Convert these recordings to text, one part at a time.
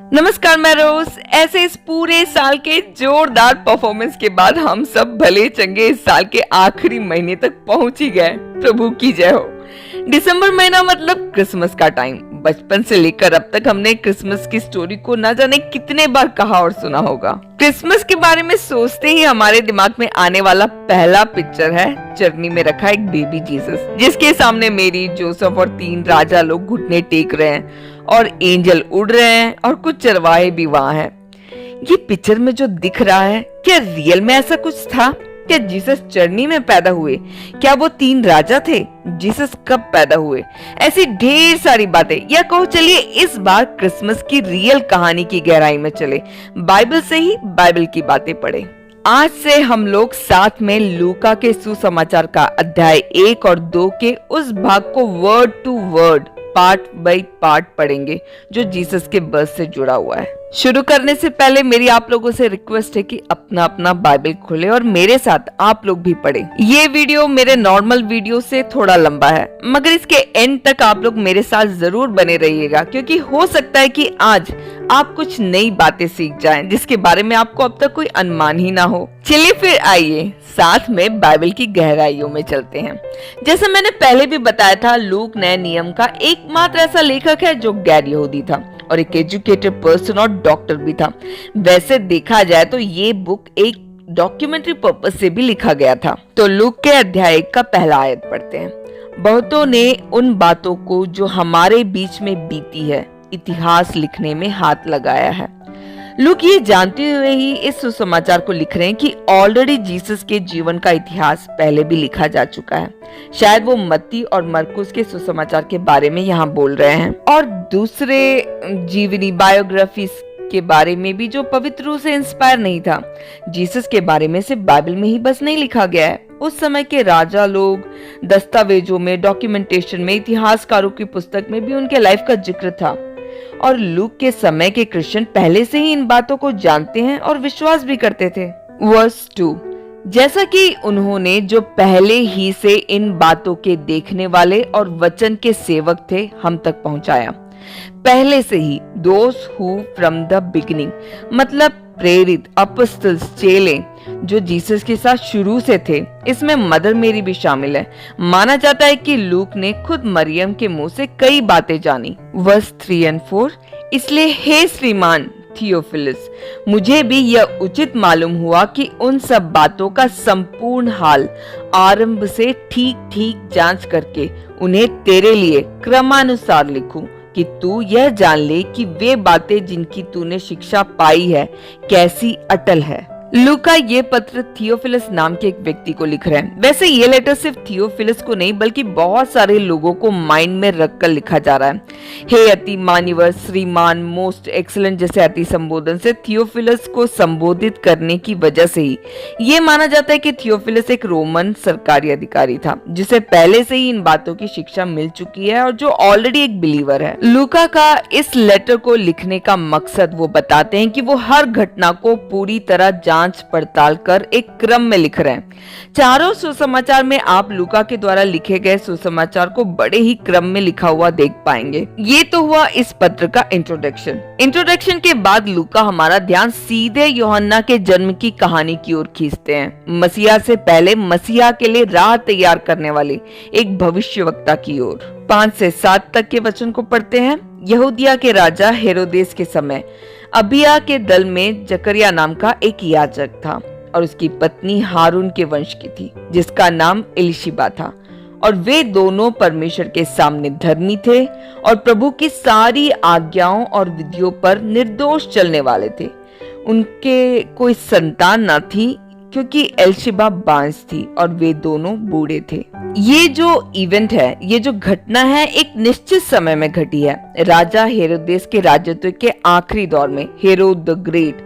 नमस्कार, मैं रोज। ऐसे इस पूरे साल के जोरदार परफॉर्मेंस के बाद हम सब भले चंगे इस साल के आखिरी महीने तक पहुंच ही गए। प्रभु की जय हो। दिसंबर महीना मतलब क्रिसमस का टाइम। बचपन से लेकर अब तक हमने क्रिसमस की स्टोरी को न जाने कितने बार कहा और सुना होगा। क्रिसमस के बारे में सोचते ही हमारे दिमाग में आने वाला पहला पिक्चर है चरनी में रखा एक बेबी जीसस, जिसके सामने मेरी, जोसेफ और 3 राजा लोग घुटने टेक रहे हैं और एंजल उड़ रहे हैं और कुछ चरवाहे भी वहां हैं। ये पिक्चर में जो दिख रहा है, क्या रियल में ऐसा कुछ था? क्या जीसस चरनी में पैदा हुए? क्या वो 3 राजा थे? जीसस कब पैदा हुए? ऐसी ढेर सारी बातें। या कहो चलिए इस बार क्रिसमस की रियल कहानी की गहराई में चले, बाइबल से ही बाइबल की बातें पढ़े। आज से हम लोग साथ में लूका के सुसमाचार का अध्याय 1 और 2 के उस भाग को word to word, part by part पढ़ेंगे जो जीसस के बर्थ से जुड़ा हुआ है। शुरू करने से पहले मेरी आप लोगों से रिक्वेस्ट है कि अपना अपना बाइबल खोले और मेरे साथ आप लोग भी पढ़ें। ये वीडियो मेरे नॉर्मल वीडियो से थोड़ा लंबा है, मगर इसके एंड तक आप लोग मेरे साथ जरूर बने रहिएगा, क्योंकि हो सकता है कि आज आप कुछ नई बातें सीख जाएं जिसके बारे में आपको अब तक कोई अनुमान ही ना हो। चलिए फिर आइए साथ में बाइबल की गहराइयों में चलते हैं। जैसा मैंने पहले भी बताया था, लूक नए नियम का एकमात्र ऐसा लेखक है जो गैर यहूदी था और एक एजुकेटेड पर्सन और डॉक्टर भी था। वैसे देखा जाए तो ये बुक एक डॉक्यूमेंट्री पर्पस से भी लिखा गया था। तो लूक के अध्याय का पहला आयत पढ़ते हैं। बहुतों ने उन बातों को जो हमारे बीच में बीती है इतिहास लिखने में हाथ लगाया है। लूक ये जानते हुए ही इस सुसमाचार को लिख रहे हैं कि ऑलरेडी जीसस के जीवन का इतिहास पहले भी लिखा जा चुका है। शायद वो मत्ती और मरकुस के सुसमाचार के बारे में यहाँ बोल रहे हैं और दूसरे जीवनी बायोग्राफीज के बारे में भी जो पवित्र रूप से इंस्पायर नहीं था। जीसस के बारे में सिर्फ बाइबल में ही बस नहीं लिखा गया है। उस समय के राजा लोग दस्तावेजों में, डॉक्यूमेंटेशन में, इतिहासकारों की पुस्तक में भी उनके लाइफ का जिक्र था और लूक के समय के क्रिश्चियन पहले से ही इन बातों को जानते हैं और विश्वास भी करते थे। वर्स 2, जैसा कि उन्होंने जो पहले ही से इन बातों के देखने वाले और वचन के सेवक थे हम तक पहुंचाया। पहले से ही, those who from the beginning, मतलब प्रेरित, अपोस्टल्स, चेले जो जीसस के साथ शुरू से थे। इसमें मदर मेरी भी शामिल है। माना जाता है कि लूक ने खुद मरियम के मुंह से कई बातें जानी। वर्स 3 और 4, इसलिए हे श्रीमान थियोफिलस, मुझे भी यह उचित मालूम हुआ कि उन सब बातों का संपूर्ण हाल आरंभ से ठीक ठीक जांच करके उन्हें तेरे लिए क्रमानुसार लिखूं, कि तू यह जान ले कि वे बातें जिनकी तूने शिक्षा पाई है कैसी अटल है। लूका ये पत्र थियोफिलस नाम के एक व्यक्ति को लिख रहे हैं। वैसे ये लेटर सिर्फ थियोफिलस को नहीं बल्कि बहुत सारे लोगों को माइंड में रखकर लिखा जा रहा है। हे अति मान्यवर, श्रीमान, मोस्ट एक्सीलेंट जैसे अति संबोधन से थियोफिलस को संबोधित करने की वजह से ही ये माना जाता है कि थियोफिलस एक रोमन सरकारी अधिकारी था जिसे पहले से ही इन बातों की शिक्षा मिल चुकी है और जो ऑलरेडी एक बिलीवर है। लूका का इस लेटर को लिखने का मकसद वो बताते हैं कि वो हर घटना को पूरी तरह जांच पड़ताल कर एक क्रम में लिख रहे हैं। चारों सुसमाचार में आप लूका के द्वारा लिखे गए सुसमाचार को बड़े ही क्रम में लिखा हुआ देख पाएंगे। ये तो हुआ इस पत्र का इंट्रोडक्शन के बाद लूका हमारा ध्यान सीधे यूहन्ना के जन्म की कहानी की ओर खींचते हैं। मसीहा से पहले मसीहा के लिए राह तैयार करने वाले एक भविष्यवक्ता की ओर। 5 से 7 तक के वचन को पढ़ते हैं। यहूदिया के राजा हेरोदेस के समय अबिया के दल में जकरिया नाम का एक याजक था और उसकी पत्नी हारून के वंश की थी जिसका नाम एलिशिबा था, और वे दोनों परमेश्वर के सामने धर्मी थे और प्रभु की सारी आज्ञाओं और विधियों पर निर्दोष चलने वाले थे। उनके कोई संतान न थी क्योंकि एलिशिबा बांझ थी और वे दोनों बूढ़े थे। ये जो इवेंट है, ये जो घटना है, एक निश्चित समय में घटी है। राजा हेरोदेस के राजत्व के आखिरी दौर में Herod the great.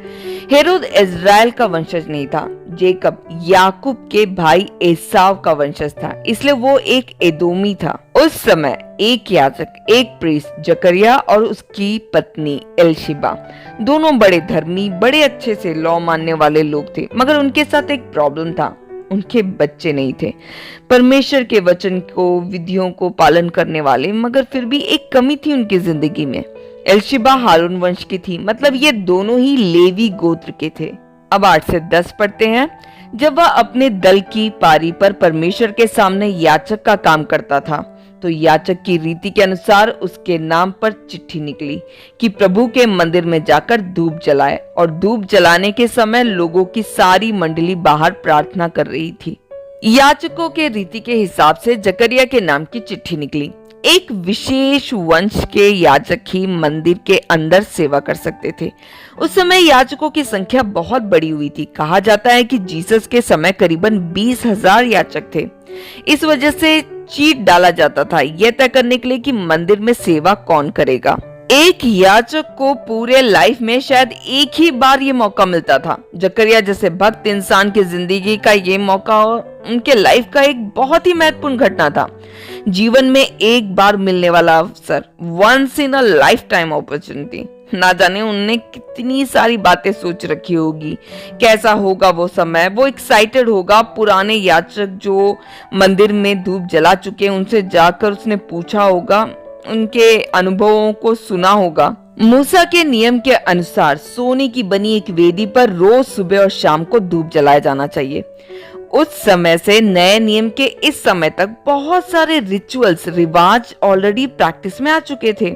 Herod Israel का वंशज नहीं था, जेकब याकूब के भाई एसाव का वंशज था, इसलिए वो एक एदोमी था। उस समय एक याजक, एक प्रीस्ट जकरिया और उसकी पत्नी एलिशिबा दोनों बड़े धर्मी, बड़े अच्छे से लॉ मानने वाले लोग थे, मगर उनके साथ एक प्रॉब्लम था, उनके बच्चे नहीं थे। परमेश्वर के वचन को, विधियों को पालन करने वाले, मगर फिर भी एक कमी थी उनकी जिंदगी में। एलशिबा हारून वंश की थी, मतलब ये दोनों ही लेवी गोत्र के थे। अब 8 से 10 पढ़ते हैं। जब वह अपने दल की पारी पर परमेश्वर के सामने याचक का काम करता था, तो याचक की रीति के अनुसार उसके नाम पर चिट्ठी निकली कि प्रभु के मंदिर में जाकर धूप जलाए। और धूप जलाने के समय लोगों की सारी मंडली बाहर प्रार्थना कर रही थी। याचकों के रीति के हिसाब से जकरिया के नाम की चिट्ठी निकली। एक विशेष वंश के याजक ही मंदिर के अंदर सेवा कर सकते थे। उस समय याजकों की संख्या बहुत बड़ी हुई थी। कहा जाता है कि जीसस के समय करीबन 20,000 याचक थे। इस वजह से चीट डाला जाता था यह तय करने के लिए कि मंदिर में सेवा कौन करेगा। एक याचक को पूरे लाइफ में शायद एक ही बार ये मौका मिलता था। जकरिया जैसे भक्त इंसान की जिंदगी का ये मौका उनके लाइफ का एक बहुत ही महत्वपूर्ण घटना था। जीवन में एक बार मिलने वाला अवसर, once in a lifetime opportunity. ना जाने उनने कितनी सारी बातें सोच रखी होगी, कैसा होगा वो समय, वो एक्साइटेड होगा। पुराने याचक जो मंदिर में धूप जला चुके उनसे जाकर उसने पूछा होगा, उनके अनुभवों को सुना होगा। मूसा के नियम के अनुसार सोने की बनी एक वेदी पर रोज सुबह और शाम को धूप जलाया जाना चाहिए। उस समय से नए नियम के इस समय तक बहुत सारे रिचुअल्स, रिवाज ऑलरेडी प्रैक्टिस में आ चुके थे।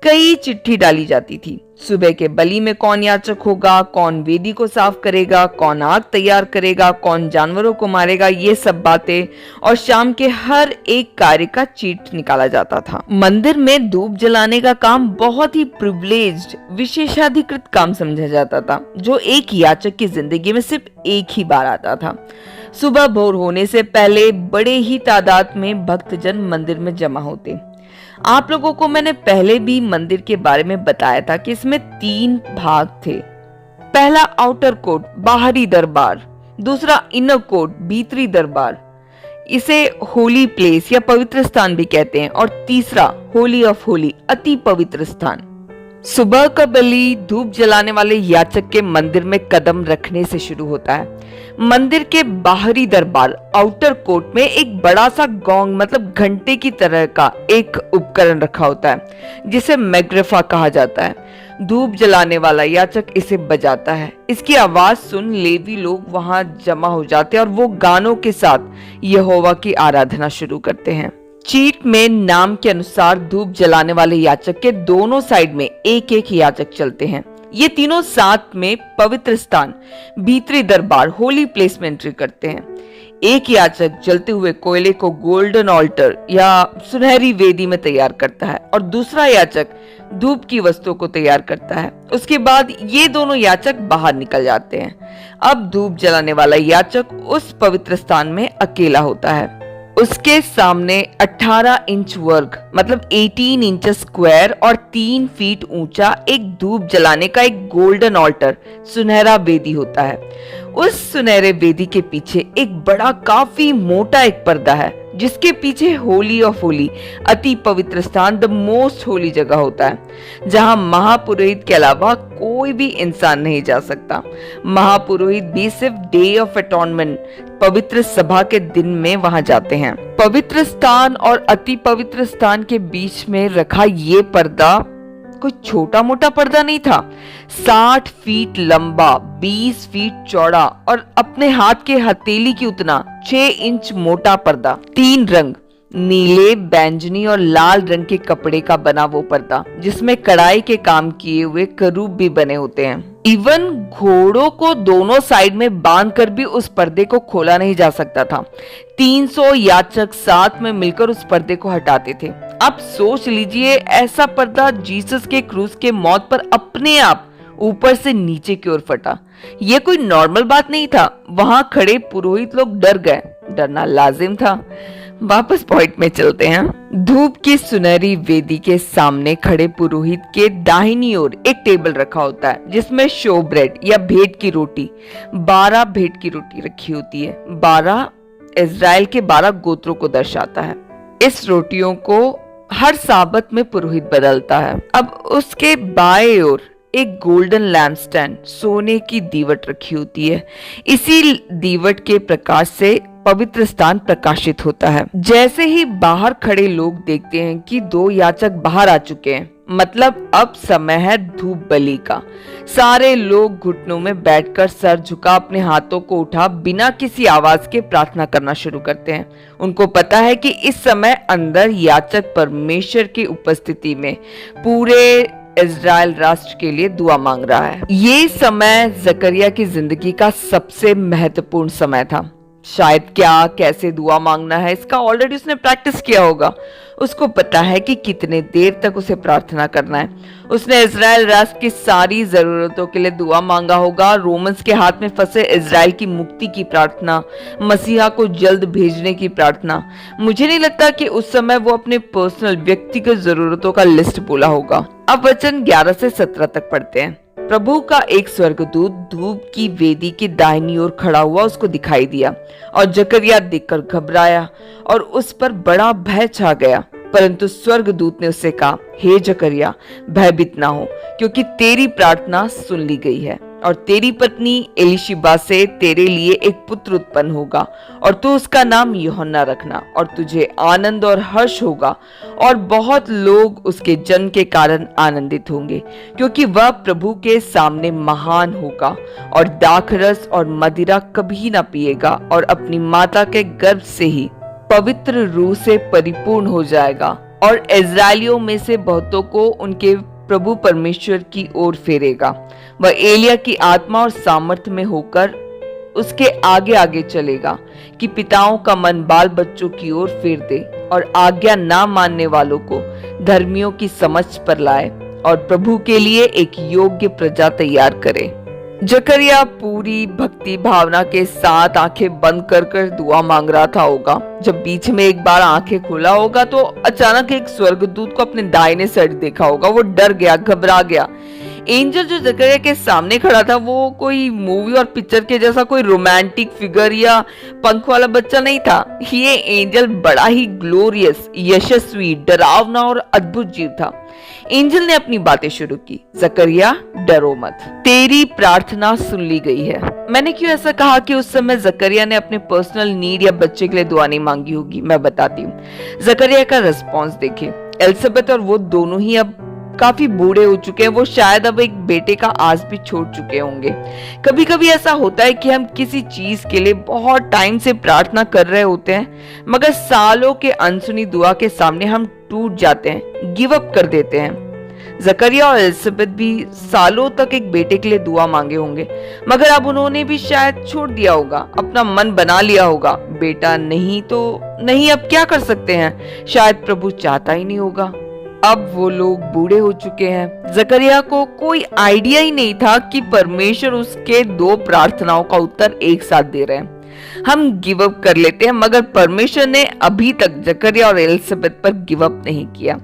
कई चिट्ठी डाली जाती थी। सुबह के बलि में कौन याचक होगा, कौन वेदी को साफ करेगा, कौन आग तैयार करेगा, कौन जानवरों को मारेगा, ये सब बातें। और शाम के हर एक कार्य का चीट निकाला जाता था। मंदिर में धूप जलाने का काम बहुत ही प्रिविलेज्ड, विशेषाधिकृत काम समझा जाता था, जो एक याचक की जिंदगी में सिर्फ एक ही बार आता था। सुबह भोर होने से पहले बड़े ही तादाद में भक्तजन मंदिर में जमा होते। आप लोगों को मैंने पहले भी मंदिर के बारे में बताया था कि इसमें 3 भाग थे। पहला आउटर कोर्ट, बाहरी दरबार, दूसरा इनर कोर्ट, भीतरी दरबार, इसे होली प्लेस या पवित्र स्थान भी कहते हैं, और तीसरा होली ऑफ होली, अति पवित्र स्थान। सुबह का बलि धूप जलाने वाले याचक के मंदिर में कदम रखने से शुरू होता है। मंदिर के बाहरी दरबार, आउटर कोर्ट में एक बड़ा सा गोंग, मतलब घंटे की तरह का एक उपकरण रखा होता है, जिसे मैग्रेफा कहा जाता है। धूप जलाने वाला याचक इसे बजाता है। इसकी आवाज सुन लेवी लोग वहां जमा हो जाते हैं और वो गानों के साथ यहोवा की आराधना शुरू करते हैं। चीट में नाम के अनुसार धूप जलाने वाले याचक के दोनों साइड में एक एक याचक चलते हैं। ये तीनों साथ में पवित्र स्थान, भीतरी दरबार, होली प्लेस में एंट्री करते हैं। एक याचक जलते हुए कोयले को गोल्डन ऑल्टर या सुनहरी वेदी में तैयार करता है और दूसरा याचक धूप की वस्तुओं को तैयार करता है। उसके बाद ये दोनों याचक बाहर निकल जाते हैं। अब धूप जलाने वाला याचक उस पवित्र स्थान में अकेला होता है। उसके सामने 18 इंच वर्ग, मतलब 18 इंच स्क्वायर और 3 फीट ऊंचा एक धूप जलाने का एक गोल्डन ऑल्टर, सुनहरा वेदी होता है। उस सुनहरे वेदी के पीछे एक बड़ा, काफी मोटा एक पर्दा है, जिसके पीछे होली ऑफ होली, अति पवित्र स्थान, द मोस्ट होली जगह होता है, जहां महापुरोहित के अलावा कोई भी इंसान नहीं जा सकता। महापुरोहित भी सिर्फ डे ऑफ अटॉनमेंट, पवित्र सभा के दिन में वहां जाते हैं। पवित्र स्थान और अति पवित्र स्थान के बीच में रखा ये पर्दा कोई छोटा मोटा पर्दा नहीं था। 60 फीट लंबा, 20 फीट चौड़ा और अपने हाथ के हथेली की उतना 6 इंच मोटा पर्दा। 3 रंग, नीले, बैंगनी और लाल रंग के कपड़े का बना वो पर्दा, जिसमें कढ़ाई के काम किए हुए करूब भी बने होते हैं। इवन घोड़ों को दोनों साइड में बांधकर भी उस पर्दे को खोला नहीं जा सकता था। 300 याचक साथ में मिलकर उस पर्दे को हटाते थे। अब सोच लीजिए, ऐसा पर्दा जीसस के क्रूस के मौत पर अपने आप ऊपर से नीचे की ओर फटा। यह कोई नॉर्मल बात नहीं था। वहां खड़े पुरोहित लोग डर गए। डरना लाजिम था। वापस पॉइंट में चलते हैं। धूप की सुनहरी वेदी के सामने खड़े पुरोहित के दाहिनी ओर एक टेबल रखा होता है, जिसमें शो ब्रेड या भेंट की रोटी, 12 भेंट की रोटी रखी होती है। 12 इज़राइल के 12 गोत्रों को दर्शाता है। इस रोटियों को हर साबत में पुरोहित बदलता है। अब उसके बाएं ओर एक गोल्डन लैम्पस्टैंड, सोने की दीवट रखी होती है। इसी दीवट के प्रकाश से पवित्र स्थान प्रकाशित होता है। जैसे ही बाहर खड़े लोग देखते हैं कि 2 याचक बाहर आ चुके हैं, मतलब अब समय है धूप बलि का। सारे लोग घुटनों में बैठकर सर झुका अपने हाथों को उठा बिना किसी आवाज के प्रार्थना करना शुरू करते हैं। उनको पता है कि इस समय अंदर याचक परमेश्वर की उपस्थिति में पूरे इज़राइल राष्ट्र के लिए दुआ मांग रहा है। ये समय जकरिया की जिंदगी का सबसे महत्वपूर्ण समय था। शायद क्या कैसे दुआ मांगना है इसका ऑलरेडी उसने प्रैक्टिस किया होगा। उसको पता है कि कितने देर तक उसे प्रार्थना करना है। उसने इज़राइल राष्ट्र की सारी जरूरतों के लिए दुआ मांगा होगा। रोमन्स के हाथ में फंसे इज़राइल की मुक्ति की प्रार्थना, मसीहा को जल्द भेजने की प्रार्थना। मुझे नहीं लगता कि उस समय वो अपने पर्सनल व्यक्तिगत जरूरतों का लिस्ट बोला होगा। अब वचन 11 से 17 तक पढ़ते हैं। प्रभु का एक स्वर्गदूत धूप की वेदी की दाहिनी ओर खड़ा हुआ उसको दिखाई दिया और जकरिया देखकर घबराया और उस पर बड़ा भय छा गया। परंतु स्वर्गदूत ने उससे कहा, हे जकरिया, भयभीत ना हो, क्योंकि तेरी प्रार्थना सुन ली गई है और तेरी पत्नी एलीशिबा से तेरे लिए एक पुत्र उत्पन्न होगा और तू उसका नाम यूहन्ना रखना और तुझे आनंद और हर्ष होगा और बहुत लोग उसके जन्म के कारण आनंदित होंगे, क्योंकि वह प्रभु के सामने महान होगा और दाखरस और मदिरा कभी ना पिएगा और अपनी माता के गर्भ से ही पवित्र रूह से परिपूर्ण हो जाएगा और इज़राइलियों में से बहुतों को उनके प्रभु परमेश्वर की ओर फेरेगा। वह एलिया की आत्मा और सामर्थ्य में होकर उसके आगे आगे चलेगा कि पिताओं का मन बाल बच्चों की ओर फेर दे और आज्ञा ना मानने वालों को धर्मियों की समझ पर लाए और प्रभु के लिए एक योग्य प्रजा तैयार करे। जकरिया पूरी भक्ति भावना के साथ आंखें बंद कर कर दुआ मांग रहा था होगा। जब बीच में एक बार आंखें खोला होगा तो अचानक एक स्वर्गदूत को अपने दाहिने साइड देखा होगा। वो डर गया, घबरा गया। एंजल जो जकरिया के सामने खड़ा था वो कोई मूवी और पिक्चर के जैसा कोई रोमांटिक फिगर या पंख वाला बच्चा नहीं था। ये एंजल बड़ा ही ग्लोरियस, यशस्वी, डरावना और अद्भुत जीव था। एंजल ने अपनी बातें शुरू की। जकरिया, डरो मत, तेरी प्रार्थना सुन ली गई है। मैंने क्यों ऐसा कहा कि उस समय जकरिया ने अपने पर्सनल नीड या बच्चे के लिए दुआ नहीं मांगी होगी, मैं बताती हूँ। जकरिया का रिस्पॉन्स देखिए। एलिजाबेथ और वो दोनों ही अब काफी बूढ़े हो चुके हैं। वो शायद अब एक बेटे का आस भी छोड़ चुके होंगे। कभी कभी ऐसा होता है कि हम किसी चीज के लिए बहुत टाइम से प्रार्थना कर रहे होते हैं, मगर सालों के अनसुनी दुआ के सामने हम टूट जाते हैं, गिव अप कर देते हैं। जकरिया और एलिजाबेथ भी सालों तक एक बेटे के लिए दुआ मांगे होंगे, मगर अब उन्होंने भी शायद छोड़ दिया होगा, अपना मन बना लिया होगा। बेटा नहीं तो नहीं, अब क्या कर सकते हैं, शायद प्रभु चाहता ही नहीं होगा। अब वो लोग बूढ़े हो चुके हैं। जकरिया को कोई आइडिया ही नहीं था कि परमेश्वर उसके 2 प्रार्थनाओं का उत्तर एक साथ दे रहे हैं। हम गिव अप कर लेते हैं, मगर परमेश्वर ने अभी तक जकरिया और एलिजाबेथ पर गिव अप नहीं किया।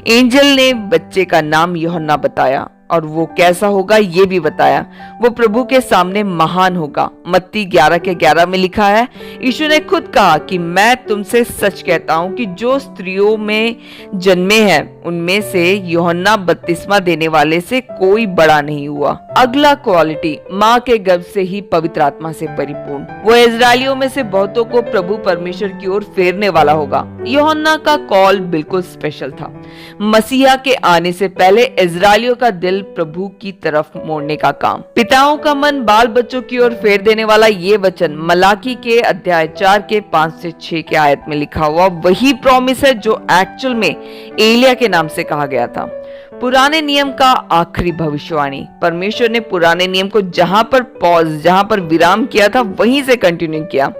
एंजल ने बच्चे का नाम यूहन्ना बताया और वो कैसा होगा ये भी बताया। वो प्रभु के सामने महान होगा। मत्ती 11 के 11 में लिखा है, यीशु ने खुद कहा कि मैं तुमसे सच कहता हूँ कि जो स्त्रियों में जन्मे हैं उनमें से यूहन्ना बपतिस्मा देने वाले से कोई बड़ा नहीं हुआ। अगला क्वालिटी, माँ के गर्भ से ही पवित्र आत्मा से परिपूर्ण। वो इजरायलियों में से बहुतों को प्रभु परमेश्वर की ओर फेरने वाला होगा। यूहन्ना का कॉल बिल्कुल स्पेशल था। मसीहा के आने से पहले इजरायलियों का दिल प्रभु की तरफ मोड़ने का काम। पिताओं का मन बाल बच्चों की ओर फेर देने वाला ये वचन मलाकी के अध्याय 4 के 5 से 6 के आयत में लिखा हुआ वही प्रॉमिस है जो एक्चुअल में एलिया के नाम से कहा गया था। पुराने नियम का आखिरी भविष्यवाणी। परमेश्वर ने पुराने नियम को जहां पर विराम किया था वहीं से कंटिन्यू किया।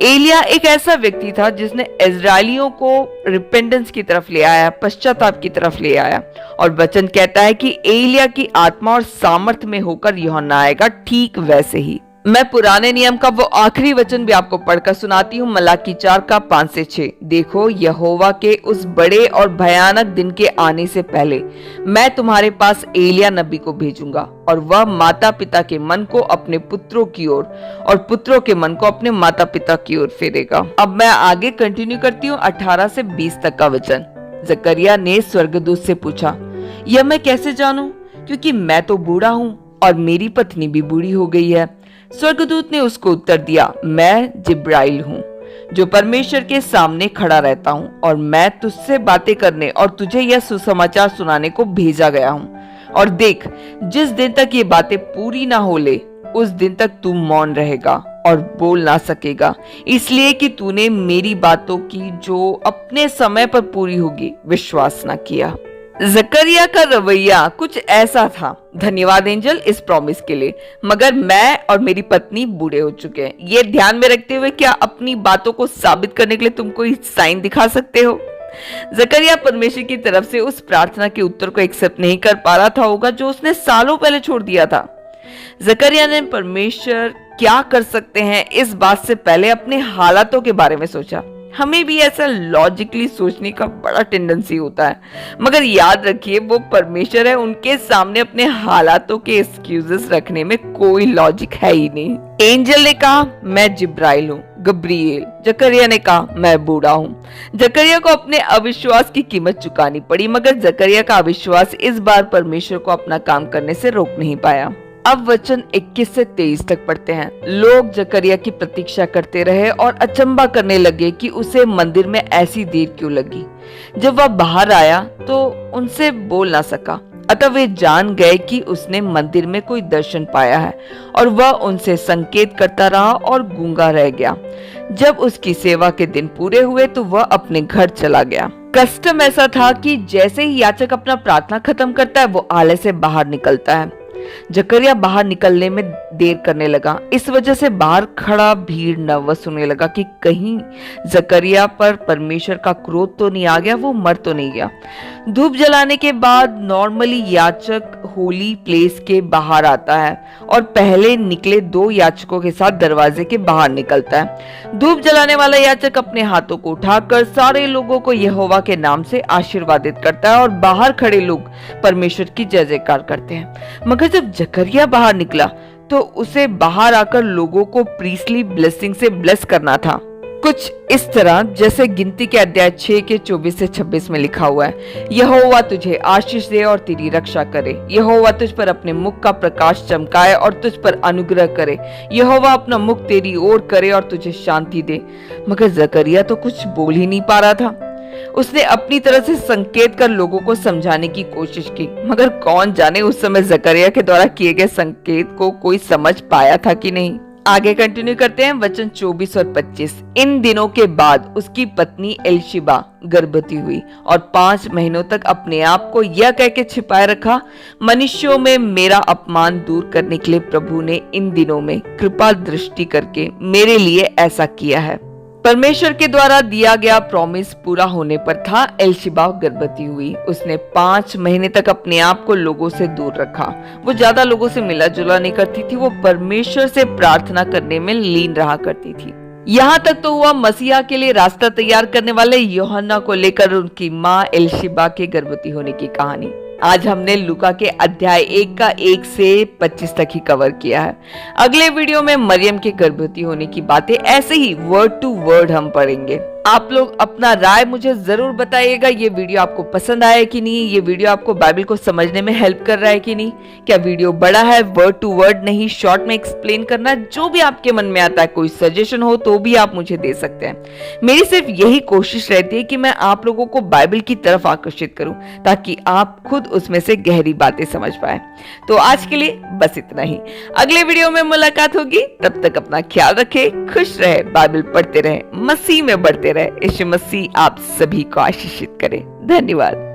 एलिया एक ऐसा व्यक्ति था जिसने इजरायलियों को रिपेंटेंस की तरफ ले आया, पश्चाताप की तरफ ले आया। और वचन कहता है कि एलिया की आत्मा और सामर्थ्य में होकर यूहन्ना आएगा, ठीक वैसे ही। मैं पुराने नियम का वो आखिरी वचन भी आपको पढ़कर सुनाती हूँ, मलाकी 4 का 5 से 6। देखो, यहोवा के उस बड़े और भयानक दिन के आने से पहले मैं तुम्हारे पास एलिया नबी को भेजूंगा और वह माता पिता के मन को अपने पुत्रों की ओर और पुत्रों के मन को अपने माता पिता की ओर फेरेगा। अब मैं आगे कंटिन्यू करती हूँ 18 से 20 तक का वचन। जकरिया ने स्वर्गदूत से पूछा, यह मैं कैसे जानूं, क्योंकि मैं तो बूढ़ा हूँ और मेरी पत्नी भी बूढ़ी हो गई है। स्वर्गदूत ने उसको उत्तर दिया, मैं जिब्राइल हूँ जो परमेश्वर के सामने खड़ा रहता हूँ और मैं तुझसे बातें करने और तुझे यह सुसमाचार सुनाने को भेजा गया हूँ। और देख, जिस दिन तक ये बातें पूरी ना हो ले उस दिन तक तू मौन रहेगा और बोल ना सकेगा, इसलिए कि तूने मेरी बातों की जो अपने समय पर पूरी होगी विश्वास ना किया। जकरिया का रवैया कुछ ऐसा था, धन्यवाद एंजल इस प्रॉमिस के लिए, मगर मैं और मेरी पत्नी बूढ़े हो चुके हैं। ये ध्यान में रखते हुए क्या अपनी बातों को साबित करने के लिए तुम कोई साइन दिखा सकते हो? जकरिया परमेश्वर की तरफ से उस प्रार्थना के उत्तर को एक्सेप्ट नहीं कर पा रहा था होगा जो उसने सालों पहले छोड़ दिया था। जकरिया ने परमेश्वर क्या कर सकते हैं इस बात से पहले अपने हालातों के बारे में सोचा। हमें भी ऐसा लॉजिकली सोचने का बड़ा टेंडेंसी होता है, मगर याद रखिए वो परमेश्वर है, उनके सामने अपने हालातों के एक्सक्यूजेस रखने में कोई लॉजिक है ही नहीं। एंजल ने कहा मैं जिब्राइल हूँ, गब्रिएल। जकरिया ने कहा मैं बूढ़ा हूँ। जकरिया को अपने अविश्वास की कीमत चुकानी पड़ी, मगर जकरिया का अविश्वास इस बार परमेश्वर को अपना काम करने से रोक नहीं पाया। अब वचन 21 से 23 तक पढ़ते हैं। लोग जकरिया की प्रतीक्षा करते रहे और अचंभा करने लगे कि उसे मंदिर में ऐसी देर क्यों लगी। जब वह बाहर आया तो उनसे बोल ना सका, अतः वे जान गए कि उसने मंदिर में कोई दर्शन पाया है, और वह उनसे संकेत करता रहा और गूंगा रह गया। जब उसकी सेवा के दिन पूरे हुए तो वह अपने घर चला गया। कस्टम ऐसा था कि जैसे ही याचक अपना प्रार्थना खत्म करता है वो आलय से बाहर निकलता है। जकरिया बाहर निकलने में देर करने लगा। इस वजह से बाहर खड़ा भीड़ नर्वस होने लगा कि कहीं जकरिया पर परमेश्वर का क्रोध तो नहीं आ गया, वो मर तो नहीं गया। धूप जलाने के बाद नॉर्मली याचक होली प्लेस के बाहर आता है और पहले निकले 2 याचकों के साथ दरवाजे के बाहर निकलता है। धूप जलाने वाला याचक अपने हाथों को उठाकर सारे लोगों को यहोवा के नाम से आशीर्वादित करता है और बाहर खड़े लोग परमेश्वर की जय जयकार करते हैं। मगर जब जकरिया बाहर निकला तो उसे बाहर आकर लोगों को प्रीस्टली ब्लेसिंग से ब्लेस करना था। कुछ इस तरह जैसे गिनती के अध्याय 6 के 24 से 26 में लिखा हुआ है, यहोवा तुझे आशीष दे और तेरी रक्षा करे। यहोवा तुझ पर अपने मुख का प्रकाश चमकाए और तुझ पर अनुग्रह करे। यहोवा अपना मुख तेरी ओर करे और तुझे शांति दे। मगर जकरिया तो कुछ बोल ही नहीं पा रहा था। उसने अपनी तरह से संकेत कर लोगों को समझाने की कोशिश की, मगर कौन जाने उस समय जकरिया के द्वारा किए गए संकेत को कोई समझ पाया था कि नहीं। आगे कंटिन्यू करते हैं, वचन 24 और 25। इन दिनों के बाद उसकी पत्नी एलिशिबा गर्भवती हुई और 5 महीनों तक अपने आप को यह कह के छिपाए रखा, मनुष्यों में मेरा अपमान दूर करने के लिए प्रभु ने इन दिनों में कृपा दृष्टि करके मेरे लिए ऐसा किया है। परमेश्वर के द्वारा दिया गया प्रॉमिस पूरा होने पर था एलिशिबा गर्भवती हुई। उसने 5 महीने तक अपने आप को लोगों से दूर रखा। वो ज्यादा लोगों से मिला जुला नहीं करती थी, वो परमेश्वर से प्रार्थना करने में लीन रहा करती थी। यहाँ तक तो हुआ मसीहा के लिए रास्ता तैयार करने वाले यूहन्ना को लेकर उनकी माँ एलिशिबा के गर्भवती होने की कहानी। आज हमने लूका के अध्याय 1 का 1 से 25 तक ही कवर किया है। अगले वीडियो में मरियम के गर्भवती होने की बातें ऐसे ही वर्ड टू वर्ड हम पढ़ेंगे। आप लोग अपना राय मुझे जरूर बताइएगा, ये वीडियो आपको पसंद आया कि नहीं, ये वीडियो आपको बाइबल को समझने में हेल्प कर रहा है कि नहीं, क्या वीडियो बड़ा है, वर्ड टू वर्ड नहीं शॉर्ट में एक्सप्लेन करना, जो भी आपके मन में आता है। कोई सजेशन हो तो भी आप मुझे दे सकते हैं। मेरी सिर्फ यही कोशिश रहती है कि मैं आप लोगों को बाइबल की तरफ आकर्षित करूं ताकि आप खुद उसमें से गहरी बातें समझ पाए। तो आज के लिए बस इतना ही, अगले वीडियो में मुलाकात होगी। तब तक अपना ख्याल रखें, खुश रहे, बाइबल पढ़ते रहे, मसीह में बढ़ते रहे। यीशु मसीह आप सभी को आशीषित करे। धन्यवाद।